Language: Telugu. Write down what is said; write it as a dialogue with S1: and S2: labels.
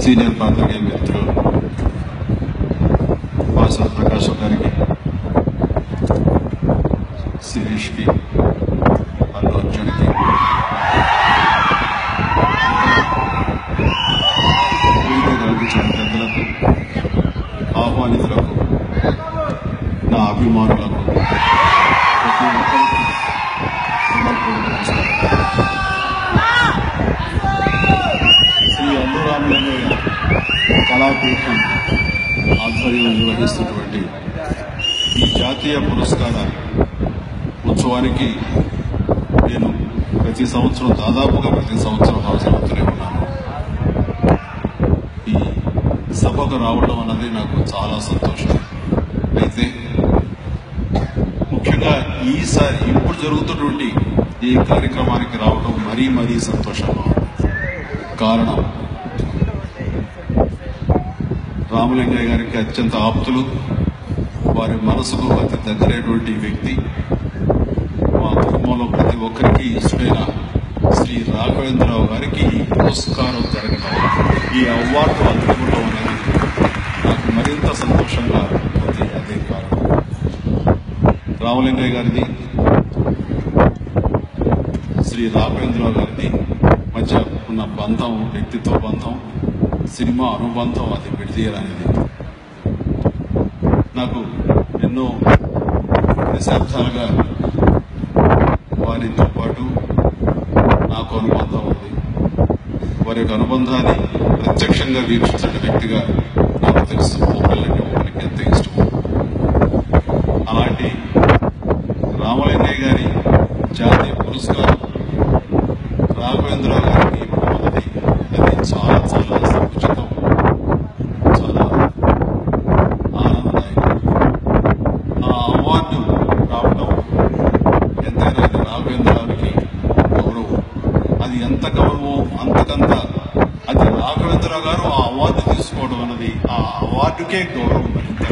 S1: సీనియర్ పాత్రికేయ మిత్రులు వాసన ప్రకాష్ గారికి, శిరీష్కి, అల్లు అర్జున్కి, వేదికలకించిన పెద్దలకు, ఆహ్వానితులకు, నా అభిమానులకు ప్రతి ఒక్కరికి శ్రీ అల్లు రామలింగయ్య కళాపీఠం ఆధ్వర్యంలో నిర్వహిస్తున్నటువంటి ఈ జాతీయ పురస్కార ఉత్సవానికి నేను దాదాపుగా ప్రతి సంవత్సరం హాజరవుతూనే ఉన్నాను. ఈ సభకు రావడం అన్నది నాకు చాలా సంతోషం. అయితే ముఖ్యంగా ఇప్పుడు జరుగుతున్నటువంటి ఈ కార్యక్రమానికి రావడం మరీ సంతోషంగా ఉంది. కారణం, రామలింగయ్య గారికి అత్యంత ఆప్తులు, వారి మనసుకు అతి దగ్గరైనటువంటి వ్యక్తి, మా కుటుంబంలో ప్రతి ఒక్కరికి ఇష్టమైన శ్రీ రాఘవేంద్రరావు గారికి ఈ పురస్కారం జరగడం, ఈ అవార్డు అందుకోవడం అనేది నాకు మరింత సంతోషంగా ఉంది. అదే కారణం, రామలింగయ్య గారిది శ్రీ రాఘవేంద్రరావు గారిది మధ్య ఉన్న బంధం, వ్యక్తిత్వ బంధం, సినిమా అనుబంధం అది విడదీయరానిది. నాకు ఎన్నో దశాబ్దాలుగా వారితో పాటు నాకు అనుబంధం ఉంది. వారి యొక్క అనుబంధాన్ని ప్రత్యక్షంగా వీక్షించిన వ్యక్తిగా నాకు తెలుసు ఒకళ్ళంటే ఒకరికి ఎంత ఇష్టం. అలాంటి రామలింగయ్య గారి జాతీయ పురస్కారం రాఘవేంద్రరావు గారికి ఇవ్వడం అన్నది అది చాలా సముచితం, చాలా ఆనందదాయకం. ఆ అవార్డు రావడం ఎంతైనా అది రాఘవేంద్రరావుకి గౌరవం. అది ఎంత గౌరవం అంతకంత అది రాఘవేంద్రరావు గారు ఆ అవార్డు తీసుకోవడం అన్నది ఆ అవార్డుకే గౌరవం మరింత.